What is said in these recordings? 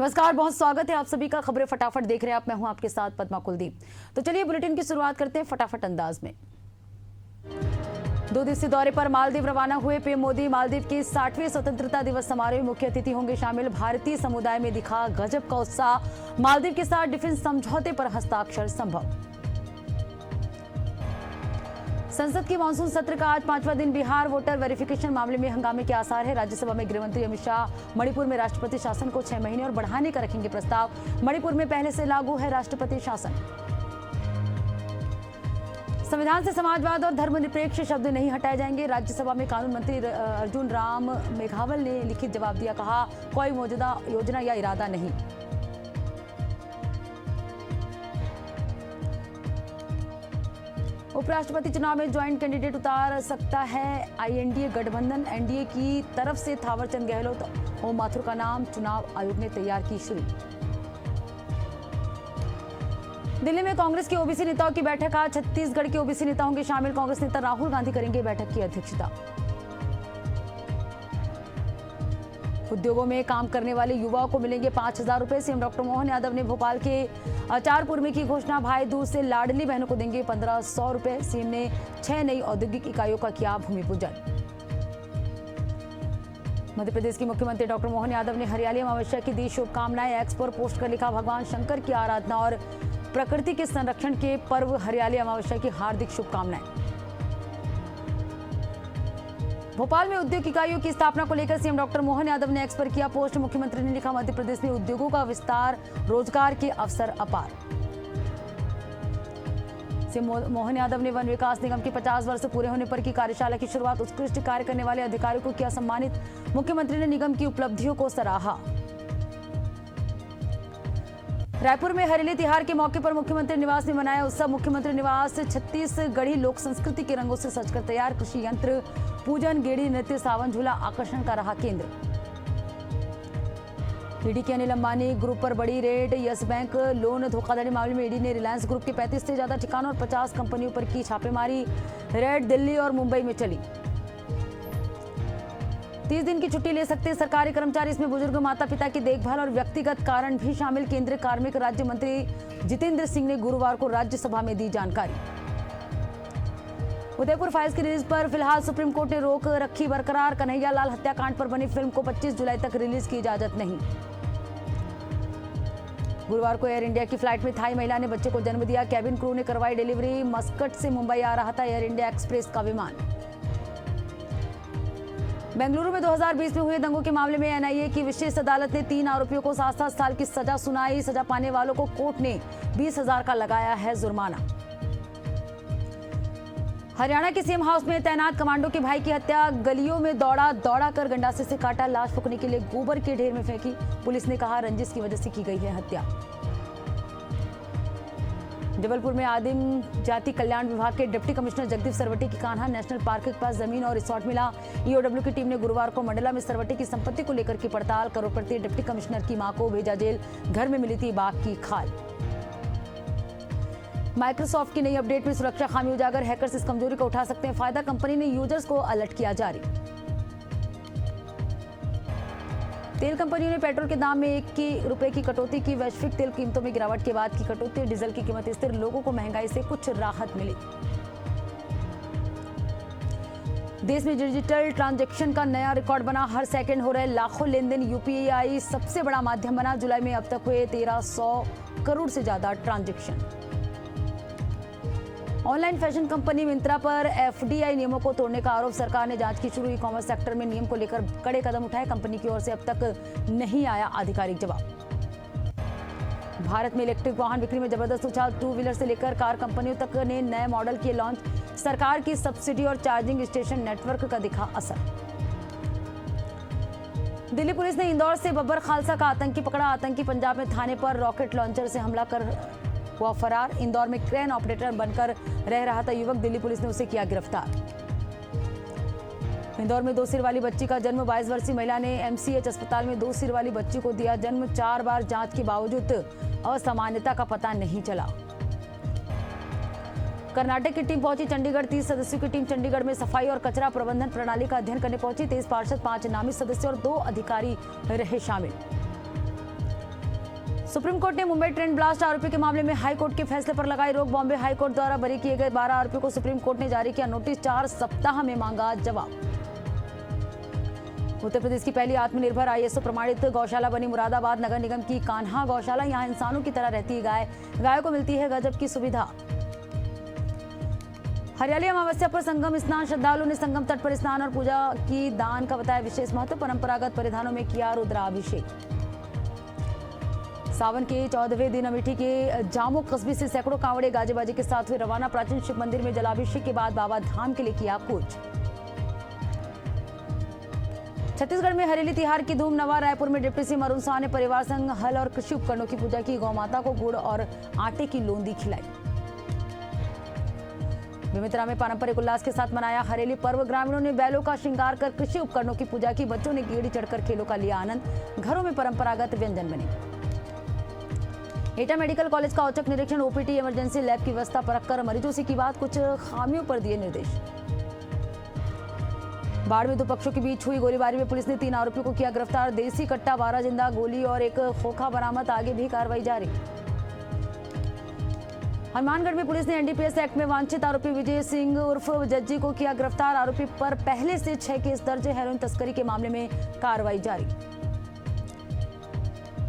नमस्कार, बहुत स्वागत है आप सभी का। खबरें फटाफट देख रहे हैं आप, मैं हूं आपके साथ पद्मा कुलदीप। तो चलिए बुलेटिन की शुरुआत करते हैं फटाफट अंदाज में। 2 दिवसीय दौरे पर मालदीव रवाना हुए पीएम मोदी। मालदीव के 60वें स्वतंत्रता दिवस समारोह में मुख्य अतिथि होंगे शामिल। भारतीय समुदाय में दिखा गजब का उत्साह। मालदीव के साथ डिफेंस समझौते पर हस्ताक्षर संभव। संसद की मानसून सत्र का आज 5वां दिन। बिहार वोटर वेरिफिकेशन मामले में हंगामे के आसार है। राज्यसभा में गृहमंत्री अमित शाह मणिपुर में राष्ट्रपति शासन को 6 महीने और बढ़ाने का रखेंगे प्रस्ताव। मणिपुर में पहले से लागू है राष्ट्रपति शासन। संविधान से समाजवाद और धर्मनिरपेक्ष शब्द नहीं हटाए जाएंगे। राज्यसभा में कानून मंत्री अर्जुन राम मेघवाल ने लिखित जवाब दिया, कहा कोई मौजूदा योजना या इरादा नहीं। उपराष्ट्रपति चुनाव में ज्वाइंट कैंडिडेट उतार सकता है आईएनडीए गठबंधन। एनडीए की तरफ से थावरचंद गहलोत ओम माथुर का नाम चुनाव आयोग ने तैयार की शुरू। दिल्ली में कांग्रेस के ओबीसी नेताओं की बैठक। आज छत्तीसगढ़ के ओबीसी नेता होंगे शामिल। कांग्रेस नेता राहुल गांधी करेंगे बैठक की अध्यक्षता। उद्योगों में काम करने वाले युवाओं को मिलेंगे 5,000 रुपए। सीएम डॉक्टर मोहन यादव ने भोपाल के अचारपुर में की घोषणा। भाई दूज से लाडली बहनों को देंगे 1,500 रुपए। सीएम ने 6 नई औद्योगिक इकाइयों का किया भूमि पूजन। मध्य प्रदेश के मुख्यमंत्री डॉक्टर मोहन यादव ने हरियाली अमावस्या की दी शुभकामनाएं। एक्स पर पोस्ट कर लिखा, भगवान शंकर की आराधना और प्रकृति के संरक्षण के पर्व हरियाली अमावस्या की हार्दिक शुभकामनाएं। भोपाल में उद्योग इकाइयों की स्थापना को लेकर सीएम डॉक्टर मोहन यादव ने एक्स पर किया पोस्ट। मुख्यमंत्री ने लिखा, मध्य प्रदेश में उद्योगों का विस्तार, रोजगार के अवसर अपार। सीएम मोहन यादव ने वन विकास निगम के 50 वर्ष पूरे होने पर की कार्यशाला की शुरुआत। उत्कृष्ट कार्य करने वाले अधिकारियों को किया सम्मानित। मुख्यमंत्री ने निगम की उपलब्धियों को सराहा। रायपुर में हरेली तिहार के मौके पर मुख्यमंत्री निवास में मनाया उत्सव। मुख्यमंत्री निवास छत्तीसगढ़ी लोक संस्कृति के रंगों से सजकर तैयार। कृषि यंत्र पूजन, गेड़ी नृत्य, सावन झूला आकर्षण का रहा केंद्र। ईडी के अनिल अंबानी ग्रुप पर बड़ी रेड। यस बैंक लोन धोखाधड़ी मामले में ईडी ने रिलायंस ग्रुप के 35 से ज्यादा ठिकानों और 50 कंपनियों पर की छापेमारी। रेड दिल्ली और मुंबई में चली। 30 दिन की छुट्टी ले सकते सरकारी कर्मचारी। इसमें बुजुर्ग माता पिता की देखभाल और व्यक्तिगत कारण भी शामिल। केंद्रीय कार्मिक राज्य मंत्री जितेंद्र सिंह ने गुरुवार को राज्यसभा में दी जानकारी। उदयपुर फाइल्स की रिलीज पर फिलहाल सुप्रीम कोर्ट ने रोक रखी बरकरार। कन्हैया लाल हत्याकांड पर बनी फिल्म को 25 जुलाई तक रिलीज की इजाजत नहीं। गुरुवार को एयर इंडिया की फ्लाइट में थाई महिला ने बच्चे को जन्म दिया। कैबिन क्रू ने करवाई डिलीवरी। मस्कट से मुंबई आ रहा था एयर इंडिया एक्सप्रेस का विमान। बेंगलुरु में 2020 में हुए दंगों के मामले में एनआईए की विशेष अदालत ने 3 आरोपियों को 7-7 साल की सजा सुनाई। सजा पाने वालों को कोर्ट ने 20,000 का लगाया है जुर्माना। हरियाणा के सीएम हाउस में तैनात कमांडो के भाई की हत्या। गलियों में दौड़ा कर गंडासे से काटा। लाश फूंकने के लिए गोबर के ढेर में फेंकी। पुलिस ने कहा रंजिश की वजह से की गई है हत्या। जबलपुर में आदिम जाति कल्याण विभाग के डिप्टी कमिश्नर जगदीप सरवटी की कान्हा नेशनल पार्क के पास जमीन और रिसोर्ट मिला। ईओडब्ल्यू की टीम ने गुरुवार को मंडला में सरवटी की संपत्ति को लेकर की पड़ताल। करोड़पति डिप्टी कमिश्नर की मां को भेजा जेल। घर में मिली थी बाघ की खाल। माइक्रोसॉफ्ट की नई अपडेट में सुरक्षा खामी उजागर। हैकर्स इस कमजोरी को उठा सकते हैं फायदा। कंपनी ने यूजर्स को अलर्ट किया जारी। तेल कंपनियों ने पेट्रोल के दाम में ₹1 की कटौती की। वैश्विक तेल कीमतों में गिरावट के बाद की कटौती। डीजल की कीमत स्थिर। लोगों को महंगाई से कुछ राहत मिली। देश में डिजिटल ट्रांजैक्शन का नया रिकॉर्ड बना। हर सेकंड हो रहे लाखों लेन देन। यूपीआई सबसे बड़ा माध्यम बना। जुलाई में अब तक हुए 1300 करोड़ से ज्यादा transaction. Online fashion company Myntra पर एफडीआई नियमों को तोड़ने का आरोप। सरकार ने जांच की शुरू। ई कॉमर्स सेक्टर में नियम को लेकर कड़े कदम उठाए। कंपनी की ओर से अब तक नहीं आया आधिकारिक जवाब। भारत में इलेक्ट्रिक वाहन बिक्री में जबरदस्त उछाल। 2 व्हीलर से लेकर कार कंपनियों तक ने नए मॉडल किए लॉन्च। सरकार की सब्सिडी और चार्जिंग स्टेशन नेटवर्क का दिखा असर। दिल्ली पुलिस ने इंदौर से बब्बर खालसा का आतंकी पकड़ा। आतंकी पंजाब में थाने पर रॉकेट लॉन्चर से हमला कर हुआ फरार। इंदौर में क्रेन ऑपरेटर बनकर रह रहा था युवक। दिल्ली पुलिस ने उसे किया गिरफ्तार। इंदौर में 2 सिर वाली बच्ची का जन्म। 22 वर्षीय महिला ने एमसीएच अस्पताल में 2 सिर वाली बच्ची को दिया जन्म। 4 बार जांच के बावजूद असामान्यता का पता नहीं चला। कर्नाटक की टीम पहुंची चंडीगढ़। 30 सदस्यों की टीम चंडीगढ़ में सफाई और कचरा प्रबंधन प्रणाली का अध्ययन करने पहुंची। 23 पार्षद, 5 नामित सदस्य और 2 अधिकारी रहे शामिल। सुप्रीम कोर्ट ने मुंबई ट्रेन ब्लास्ट आरोपी के मामले में हाई कोर्ट के फैसले पर लगाई रोक। बॉम्बे हाई कोर्ट द्वारा बरी किए गए 12 आरोपियों को सुप्रीम कोर्ट ने जारी किया नोटिस, 4 सप्ताह में मांगा जवाब। उत्तर प्रदेश की पहली आत्मनिर्भर ISO प्रमाणित गौशाला बनी मुरादाबाद नगर निगम की कान्हा गौशाला। यहाँ इंसानों की तरह रहती है गाय, गायों को मिलती है गजब की सुविधा। हरियाली अमावस्या पर संगम स्नान, श्रद्धालुओं ने संगम तट पर स्नान और पूजा की, दान का बताया विशेष महत्व। परंपरागत परिधानों में किया रुद्राभिषेक। सावन के 14वें दिन अमेठी के जामो कस्बे से सैकड़ों कांवड़े गाजे बाजे के साथ हुए रवाना। प्राचीन शिव मंदिर में जलाभिषेक के बाद बाबा धाम के लिए किया कूच। छत्तीसगढ़ में हरेली तिहार की धूम। नवा रायपुर में डिप्टी सीएम अरुण साह ने परिवार संग हल और कृषि उपकरणों की पूजा की। गौ माता को गुड़ और आटे की लोंदी खिलाई। बेमेतरा में पारंपरिक उल्लास के साथ मनाया हरेली पर्व। ग्रामीणों ने बैलों का श्रृंगार कर कृषि उपकरणों की पूजा की। बच्चों ने गेड़ी चढ़कर खेलों का लिया आनंद। घरों में परंपरागत व्यंजन बने। एटा मेडिकल कॉलेज का औचक निरीक्षण। OPT इमरजेंसी लैब की व्यवस्था परखकर मरीजों से की बात, कुछ खामियों पर दिए निर्देश। बाढ़ में 2 पक्षों के बीच हुई गोलीबारी में पुलिस ने 3 आरोपियों को किया गिरफ्तार। देसी कट्टा, 12 जिंदा गोली और एक खोखा बरामद। आगे भी कार्रवाई जारी। हनुमानगढ़ में पुलिस ने NDPS एक्ट में वांछित आरोपी विजय सिंह उर्फ जज्जी को किया गिरफ्तार। आरोपी पर पहले से 6 केस दर्ज। हेरोइन तस्करी के मामले में कार्रवाई जारी।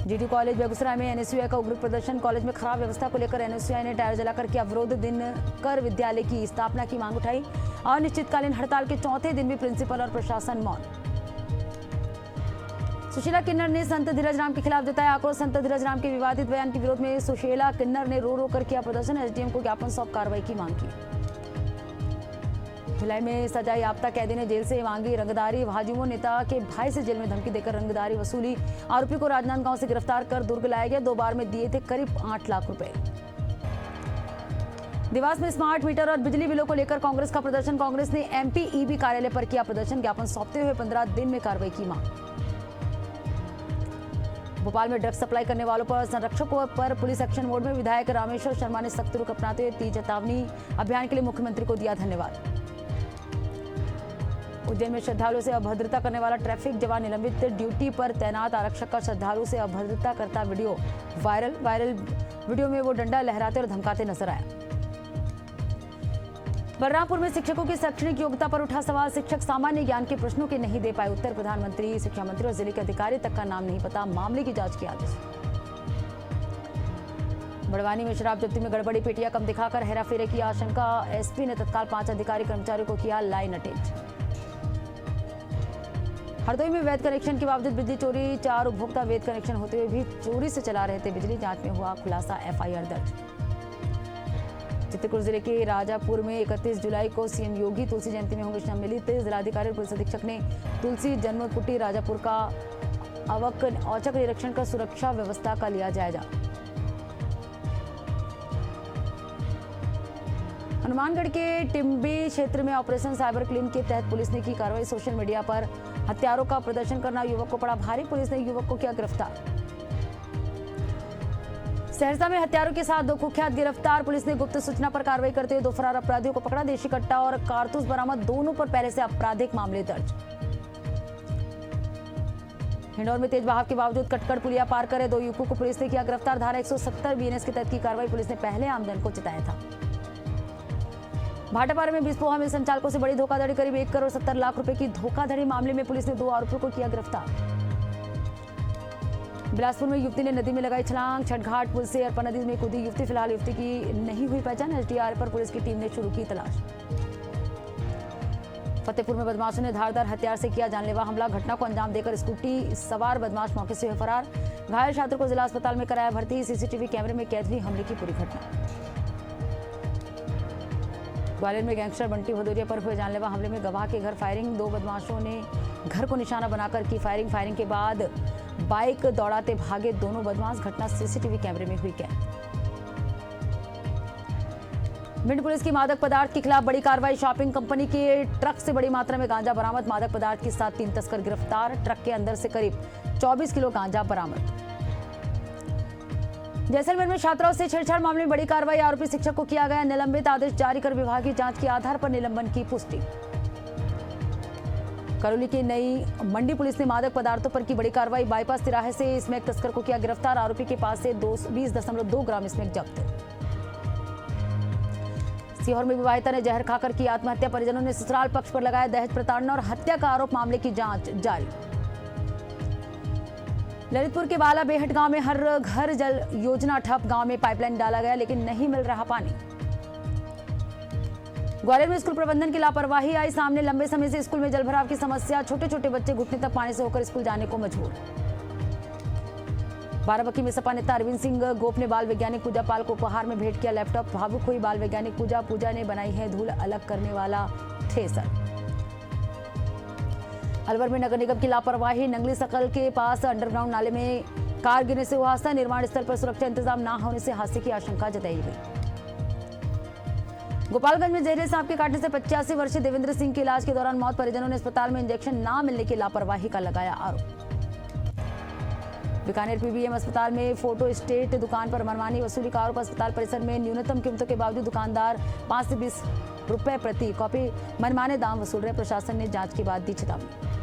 GT कॉलेज बेगूसराय में NSUI का उग्र प्रदर्शन। कॉलेज में खराब व्यवस्था को लेकर NSUI ने टायर जलाकर किया विरोध। दिन कर विद्यालय की स्थापना की मांग उठाई। अनिश्चितकालीन हड़ताल के 4थे दिन भी प्रिंसिपल और प्रशासन मौन। सुशीला किन्नर ने संत धीरज राम के खिलाफ जताया आक्रोश। संत धीरज राम के विवादित बयान के विरोध में सुशीला किन्नर ने रो रो कर किया प्रदर्शन। SDM को ज्ञापन सौंप कार्रवाई की मांग की। भिलाई में सजा याफ्ता कैदी ने जेल से मांगी रंगदारी। भाजयुमो नेता के भाई से जेल में धमकी देकर रंगदारी वसूली। आरोपी को राजनांदगांव से गिरफ्तार कर दुर्ग लाया गया। 2 बार में दिए थे करीब 8 लाख रुपए। देवास में स्मार्ट मीटर और बिजली बिलों को लेकर कांग्रेस का प्रदर्शन। कांग्रेस ने MP EB कार्यालय पर किया प्रदर्शन। ज्ञापन सौंपते हुए 15 दिन में कार्रवाई की मांग। भोपाल में ड्रग्स सप्लाई करने वालों पर संरक्षकों पर पुलिस एक्शन मोड में। विधायक रामेश्वर शर्मा ने सख्त रुख अपनाते हुए 30 चेतावनी अभियान के लिए मुख्यमंत्री को दिया धन्यवाद। उज्जैन में श्रद्धालुओं से अभद्रता करने वाला ट्रैफिक जवान निलंबित। ड्यूटी पर तैनात आरक्षक का श्रद्धालु से अभद्रता करता वीडियो वायरल वीडियो में वो डंडा लहराते और धमकाते नजर आया। बलरामपुर में शिक्षकों की शैक्षणिक योग्यता पर उठा सवाल। शिक्षक सामान्य ज्ञान के प्रश्नों के नहीं दे पाए उत्तर। प्रधानमंत्री, शिक्षा मंत्री और जिले के अधिकारी तक का नाम नहीं पता। मामले की जांच के आदेश। बड़वानी में शराब जब्ती में गड़बड़ी, पेटियां कम दिखाकर हेराफेरी की आशंका। SP ने तत्काल 5 अधिकारी कर्मचारियों को किया लाइन अटेंड। हरदोई में वैध कनेक्शन के बावजूद बिजली चोरी। 4 उपभोक्ता वैध कनेक्शन होते हुए भी चोरी से चला रहे थे बिजली। जांच में हुआ खुलासा, FIR दर्ज। चित्रकूट जिले के राजापुर में 31 जुलाई को CM योगी तुलसी जयंती में होंगे सम्मिलित। जिलाधिकारी और पुलिस अधीक्षक ने तुलसी जन्म कुटी राजापुर का औचक निरीक्षण कर सुरक्षा व्यवस्था का लिया जायजा। हनुमानगढ़ के टिम्बी क्षेत्र में ऑपरेशन साइबर क्लीन के तहत पुलिस ने की कार्रवाई। सोशल मीडिया पर हत्यारों का प्रदर्शन करना युवक को पड़ा भारी। पुलिस ने युवक को किया गिरफ्तार। सहरसा में हत्यारों के साथ 2 कुख्यात गिरफ्तार। पुलिस ने गुप्त सूचना पर कार्रवाई करते हुए 2 फरार अपराधियों को पकड़ा। देशी कट्टा और कारतूस बरामद। दोनों पर पहले से आपराधिक मामले दर्ज। हिंडौर में तेज बहाव के बावजूद कटकड़ पुलिया पार करे 2 युवकों को पुलिस ने किया गिरफ्तार। धारा 170 BNS के तहत की कार्रवाई। पुलिस ने पहले आमजन को चिताया था। भाटापारा में बिस्पोहा में संचालकों से बड़ी धोखाधड़ी। करीब 1 करोड़ 70 लाख रुपए की धोखाधड़ी मामले में पुलिस ने 2 आरोपियों को किया गिरफ्तार। बिलासपुर में युवती ने नदी में लगाई छलांग। छठघाट पुल से अरपा नदी में कूदी युवती। फिलहाल युवती की नहीं हुई पहचान। SDR पर पुलिस की टीम ने शुरू की तलाश। फतेहपुर में बदमाशों ने धारदार हथियार से किया जानलेवा हमला। घटना को अंजाम देकर स्कूटी सवार बदमाश मौके से हुए फरार। घायल छात्र को जिला अस्पताल में कराया भर्ती। CCTV कैमरे में कैद हुई हमले की पूरी घटना। ग्वालियर में गैंगस्टर बंटी भदौरिया पर हुए जानलेवा हमले में गवाह के घर फायरिंग। 2 बदमाशों ने घर को निशाना बनाकर की फायरिंग के बाद बाइक दौड़ाते भागे दोनों बदमाश। घटना CCTV कैमरे में हुई कैद। भिंड पुलिस की मादक पदार्थ के खिलाफ बड़ी कार्रवाई। शॉपिंग कंपनी के ट्रक से बड़ी मात्रा में गांजा बरामद। मादक पदार्थ के साथ 3 तस्कर गिरफ्तार। ट्रक के अंदर से करीब 24 किलो गांजा बरामद। जैसलमेर में छात्राओं से छेड़छाड़ मामले में बड़ी कार्रवाई। आरोपी शिक्षक को किया गया निलंबित। आदेश जारी कर विभागीय जांच के आधार पर निलंबन की पुष्टि। करौली की नई मंडी पुलिस ने मादक पदार्थों पर की बड़ी कार्रवाई। बाईपास तिराहे से स्मैक तस्कर को किया गिरफ्तार। आरोपी के पास से 20.2 ग्राम स्मैक जब्त। सीहोर में विवाहिता ने जहर खाकर की आत्महत्या। परिजनों ने ससुराल पक्ष पर लगाया दहेज प्रताड़ना और हत्या का आरोप। मामले की जांच जारी। ललितपुर के बाला बेहट गांव में हर घर जल योजना ठप। गांव में पाइपलाइन डाला गया लेकिन नहीं मिल रहा पानी। ग्वालियर में स्कूल प्रबंधन की लापरवाही आई सामने। लंबे समय से स्कूल में जलभराव की समस्या। छोटे छोटे बच्चे घुटने तक पानी से होकर स्कूल जाने को मजबूर। बाराबंकी में सपा नेता अरविंद सिंह गोप ने बाल वैज्ञानिक पूजा पाल को उपहार में भेंट किया लैपटॉप। भावुक हुई बाल वैज्ञानिक पूजा ने बनाई है धूल अलग करने वाला थ्रेसर। अलवर में नगर निगम की लापरवाही। नंगली सकल के पास अंडरग्राउंड नाले में कार गिरने से हुआ हादसा। निर्माण स्थल पर सुरक्षा इंतजाम न होने से हादसे की आशंका जताई गई। गोपालगंज में जहरीले सांप के काटने से 85 वर्षीय देवेंद्र सिंह की इलाज के दौरान मौत। परिजनों ने अस्पताल में इंजेक्शन न मिलने की लापरवाही का लगाया आरोप। बीकानेर पीबीएम अस्पताल में फोटो स्टेट दुकान पर मनमानी वसूली का आरोप। अस्पताल परिसर में न्यूनतम कीमतों के बावजूद दुकानदार 5 से 20 रुपए प्रति कॉपी मनमाने दाम वसूल रहे। प्रशासन ने जांच के बाद दी चेतावनी।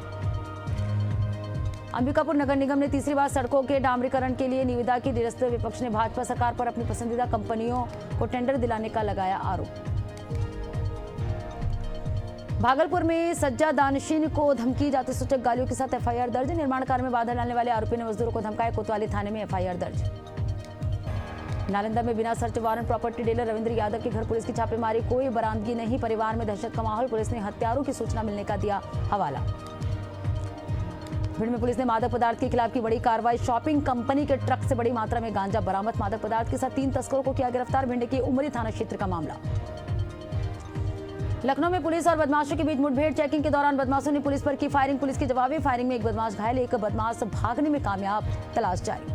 अंबिकापुर नगर निगम ने तीसरी बार सड़कों के डामरीकरण के लिए निविदा की। निरस्त विपक्ष ने भाजपा सरकार पर अपनी पसंदीदा कंपनियों को टेंडर दिलाने का लगाया आरोप। भागलपुर में सज्जा दानिशीन को धमकी जाति सूचक गालियों के साथ एफआईआर दर्ज। निर्माण कार्य में बाधा डालने वाले आरोपी ने मजदूरों को धमकाया। कोतवाली थाने में एफआईआर दर्ज। नालंदा में बिना search warrant property dealer Ravindra Yadav के घर पुलिस की छापेमारी। कोई बरामदगी नहीं। परिवार में दहशत का माहौल। पुलिस ने हत्यारों की सूचना मिलने का दिया हवाला। भिंड में पुलिस ने मादक पदार्थ के खिलाफ की बड़ी कार्रवाई। शॉपिंग कंपनी के ट्रक से बड़ी मात्रा में गांजा बरामद। मादक पदार्थ के साथ 3 तस्करों को किया गिरफ्तार। भिंड के उमरी थाना क्षेत्र का मामला। लखनऊ में पुलिस और बदमाशों के बीच मुठभेड़। चेकिंग के दौरान बदमाशों ने पुलिस पर की फायरिंग। पुलिस की जवाबी फायरिंग में एक बदमाश घायल। एक बदमाश भागने में कामयाब। तलाश जारी।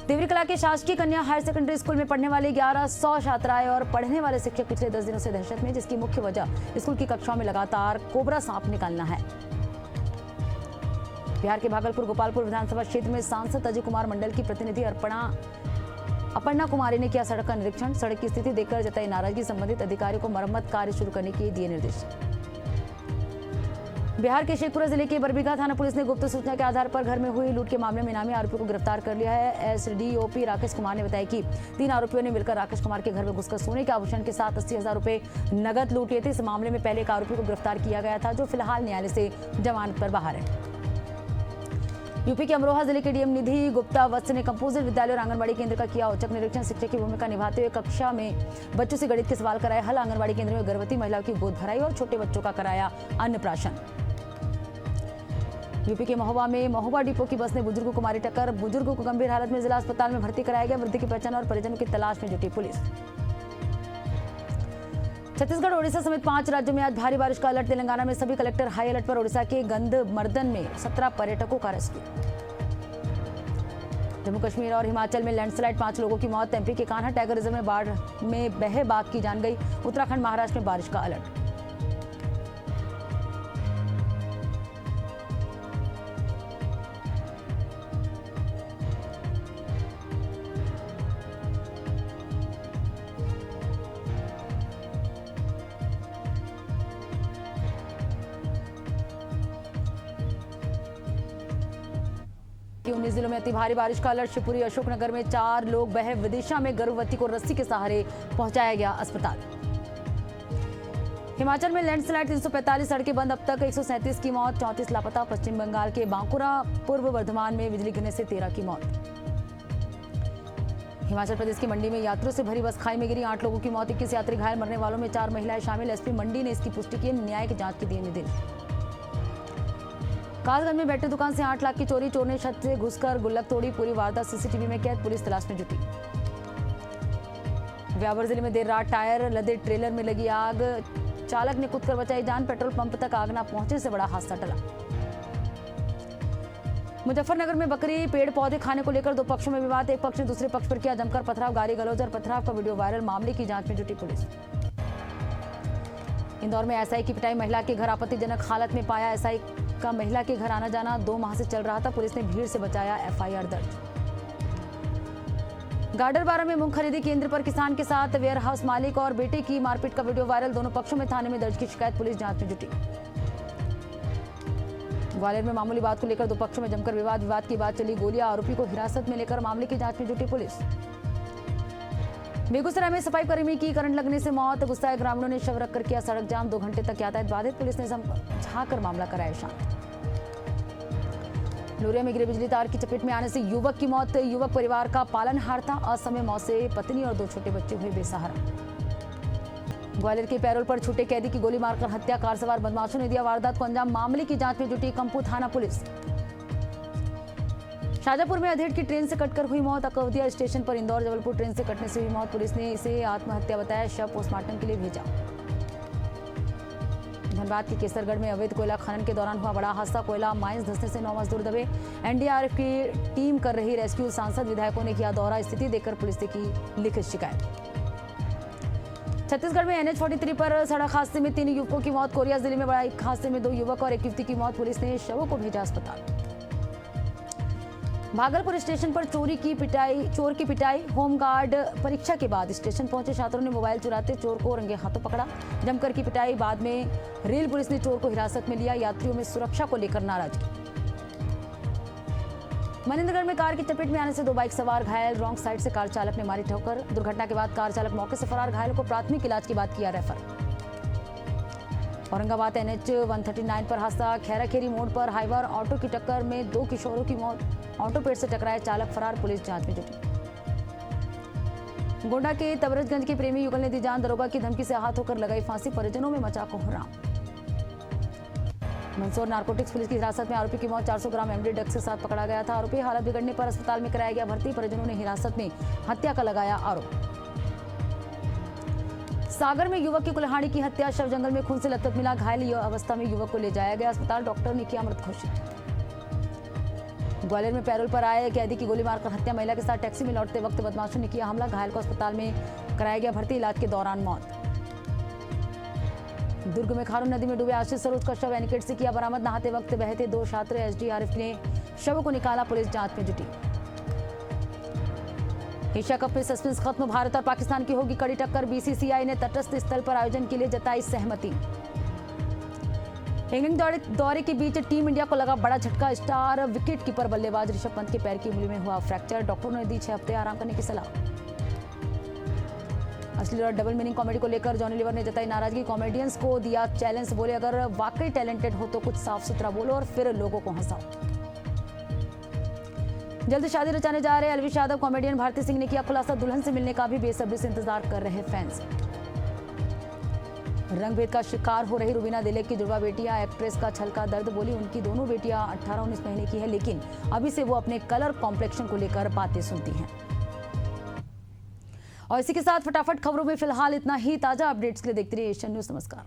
देवरी कला के शासकीय कन्या हायर सेकेंडरी स्कूल में पढ़ने वाले 1100 छात्राएं और पढ़ने वाले शिक्षक पिछले 10 दिनों से दहशत में, जिसकी मुख्य वजह स्कूल की कक्षाओं में लगातार कोबरा सांप निकालना है। बिहार के भागलपुर गोपालपुर विधानसभा क्षेत्र में सांसद अजय कुमार मंडल की प्रतिनिधि अपर्णा कुमारी ने किया सड़क का निरीक्षण। सड़क की स्थिति देखकर जताई नाराजगी। संबंधित अधिकारियों को मरम्मत कार्य शुरू करने के दिए निर्देश। बिहार के शेखपुरा जिले के बरबीघा थाना पुलिस ने गुप्त सूचना के आधार पर घर में हुई लूट के मामले में इनामी आरोपियों को गिरफ्तार कर लिया है। एसडीओपी राकेश कुमार ने बताया कि 3 आरोपियों ने मिलकर राकेश कुमार के घर में घुसकर सोने के आभूषण के साथ 80,000 रुपए नगद लूट लिए थे। इस मामले में पहले एक आरोपी को गिरफ्तार किया गया था, जो फिलहाल न्यायालय से जमानत पर बाहर है। यूपी के अमरोहा जिले के डीएम निधि गुप्ता वत्स ने कंपोजिट विद्यालय और आंगनबाड़ी केंद्र का किया औचक निरीक्षण। शिक्षक की भूमिका निभाते हुए कक्षा में बच्चों से गणित के सवाल कराए हल। आंगनबाड़ी केंद्र में गर्भवती महिलाओं की गोद भराई और छोटे बच्चों का कराया अन्नप्राशन। यूपी के महोबा में महोबा डिपो की बस ने बुजुर्ग को मारी टक्कर। बुजुर्ग को गंभीर हालत में जिला अस्पताल में भर्ती कराया गया। वृद्ध की पहचान और परिजनों की तलाश में जुटी पुलिस। छत्तीसगढ़ ओडिशा समेत 5 राज्यों में आज भारी बारिश का अलर्ट। तेलंगाना में सभी कलेक्टर हाई अलर्ट पर। ओडिशा के गंधमर्दन में 17 पर्यटकों का रेस्क्यू। जम्मू कश्मीर और हिमाचल में लैंडस्लाइड, 5 लोगों की मौत। एमपी के कान्हा टाइगर रिजर्व में बाढ़ में बहे बाघ की जान गई। उत्तराखंड महाराष्ट्र में बारिश का अलर्ट। कि 19 जिलों में अति भारी बारिश का अलर्ट। शिवपुरी अशोकनगर में 4 लोग बहे। विदिशा में गर्भवती को रस्सी के सहारे पहुंचाया गया अस्पताल। हिमाचल में लैंडस्लाइड, 345 सड़कें बंद। अब तक 137 की मौत, 34 लापता। पश्चिम बंगाल के बांकुरा पूर्व वर्धमान में बिजली गिरने से 13 की मौत। हिमाचल प्रदेश की मंडी में यात्रियों से भरी बस खाई में गिरी, 8 लोगों की मौत, 21 यात्री घायल। मरने वालों में 4 महिलाएं शामिल। एसपी मंडी ने इसकी पुष्टि की। न्यायिक जांच के दिए निर्देश। कासगंज में बैटरी दुकान से 8 लाख की चोरी। चोर ने छत से घुसकर गुल्लक तोड़ी। पूरी वारदात सीसीटीवी में कैद। पुलिस तलाश में जुटी। व्यावर जिले में देर रात टायर लदे ट्रेलर में लगी आग। चालक ने कूदकर बचाई जान। पेट्रोल पंप तक आग न पहुंचने से बड़ा हादसा टला। मुजफ्फरनगर में बकरी पेड़ पौधे खाने को लेकर 2 पक्षों में विवाद। एक पक्ष ने दूसरे पक्ष पर किया जमकर पथराव। गाली गलौज और पथराव का वीडियो वायरल। मामले की जांच में जुटी पुलिस। इंदौर में एसआई की पिटाई। महिला के घर आपत्तिजनक हालत में पाया। एसआई का महिला के घर आना जाना 2 माह से चल रहा था। पुलिस ने भीड़ से बचाया। एफआईआर दर्ज। गाडरबारा में मूंग खरीदी केंद्र पर किसान के साथ वेयर हाउस मालिक और बेटे की मारपीट का वीडियो वायरल। दोनों पक्षों में थाने में दर्ज की शिकायत। पुलिस जांच में जुटी। ग्वालियर में मामूली बात को लेकर दो पक्षों में जमकर विवाद की बात चली। गोलियां, आरोपी को हिरासत में लेकर मामले की जांच में जुटी पुलिस। बेगूसराय में सफाई कर्मी की करंट लगने से मौत। गुस्साए ग्रामीणों ने शव रखकर किया सड़क जाम। 2 घंटे तक यातायात बाधित। पुलिस ने समझाकर मामला कराया शांत। लोरिया में गिरे बिजली तार की चपेट में आने से युवक की मौत। युवक परिवार का पालनहार था। असमय मौत से पत्नी और 2 छोटे बच्चे हुए बेसहारा। ग्वालियर के पैरोल पर छूटे कैदी की गोली मारकर हत्या। कार सवार बदमाशों ने दिया वारदात को अंजाम। मामले की जांच में जुटी कंपू थाना पुलिस। शाजापुर में अधेड़ की ट्रेन से कटकर हुई मौत। अकवदिया स्टेशन पर इंदौर जबलपुर ट्रेन से कटने से हुई मौत। पुलिस ने इसे आत्महत्या बताया। शव पोस्टमार्टम के लिए भेजा। धनबाद के केसरगढ़ में अवैध कोयला खनन के दौरान हुआ बड़ा हादसा। कोयला माइंस धंसने से 9 मजदूर दबे। एनडीआरएफ की टीम कर रही रेस्क्यू। सांसद विधायकों ने किया दौरा। स्थिति देखकर पुलिस से की लिखित शिकायत। छत्तीसगढ़ में NH-43 पर सड़क हादसे में 3 युवकों की मौत। कोरिया जिले में बड़ा हादसे में 2 युवक और 1 युवती की मौत। पुलिस ने शवों को भेजा अस्पताल। भागलपुर स्टेशन पर चोर की पिटाई। होमगार्ड परीक्षा के बाद स्टेशन पहुंचे छात्रों ने मोबाइल चुराते चोर को रंगे हाथों पकड़ा। जमकर की पिटाई। बाद में रेल पुलिस ने चोर को हिरासत में लिया। यात्रियों में सुरक्षा को लेकर नाराजगी। मनेंद्रगढ़ में कार की चपेट में आने से 2 बाइक सवार घायल। रॉन्ग साइड से कार चालक ने मारी ठोकर। दुर्घटना के बाद कार चालक मौके से फरार। घायलों को प्राथमिक इलाज के बाद किया रेफर। औरंगाबाद NH-139 पर हादसा। खैराखेरी मोड़ पर हाईवा और ऑटो की टक्कर में 2 किशोरों की मौत। ऑटो पेड़ से टकराए, चालक फरार। पुलिस जांच में जुटी। गोंडा के तबरजगंज के प्रेमी युगल ने दी जान। दरोगा की धमकी से आहत होकर लगाई फांसी। परिजनों में मचा कोहराम। मंदसौर नारकोटिक्स पुलिस की हिरासत में आरोपी की मौत। 400 ग्राम एमडी ड्रग्स के साथ पकड़ा गया था। आरोपी हालत बिगड़ने पर अस्पताल में कराया गया भर्ती। परिजनों ने हिरासत में हत्या का लगाया आरोप। सागर में युवक की कुल्हाड़ी की हत्या। शव जंगल में खून से लथपथ मिला। घायल अवस्था में युवक को ले जाया गया अस्पताल। डॉक्टर ने किया मृत घोषित। ग्वालियर में पैरोल पर आए कैदी की गोली मारकर हत्या। महिला के साथ टैक्सी में लौटते वक्त बदमाशों ने किया हमला। घायल को अस्पताल में कराया गया भर्ती। इलाज के दौरान मौत। दुर्ग में खारून नदी में डूबे आशीष सरोज का शव एनीकेट से किया बरामद। नहाते वक्त बहते 2 छात्र। एसडीआरएफ ने शव को निकाला। पुलिस जांच में जुटी। एशिया कप में सस्पेंस खत्म। भारत और पाकिस्तान की होगी कड़ी टक्कर। बीसीसीआई ने तटस्थ स्थल पर आयोजन के लिए जताई सहमति। इंग्लैंड दौरे के बीच टीम इंडिया को लगा बड़ा झटका। स्टार विकेट कीपर बल्लेबाज ऋषभ पंत के पैर की उंगली में हुआ फ्रैक्चर। डॉक्टरों ने दी 6 हफ्ते आराम करने की सलाह। असली और डबल मीनिंग कॉमेडी को लेकर जॉनी लीवर ने जताई नाराजगी। कॉमेडियंस को दिया चैलेंज। बोले अगर वाकई टैलेंटेड हो तो कुछ साफ सुथरा बोलो और फिर लोगों को हंसाओ। जल्द शादी रचाने जा रहे अलविश यादव कॉमेडियन भारती सिंह ने किया खुलासा। दुल्हन से मिलने का भी बेसब्री से इंतजार कर रहे फैंस। रंगभेद का शिकार हो रही रुबीना दिलेक की जुड़वा बेटियां। एक्ट्रेस का छलका दर्द। बोली उनकी दोनों बेटियां 18-19 महीने की है, लेकिन अभी से वो अपने कलर कॉम्प्लेक्शन को लेकर बातें सुनती हैं। और इसी के साथ फटाफट खबरों में फिलहाल इतना ही। ताजा अपडेट्स के लिए देखते रहिए एशियन न्यूज। नमस्कार।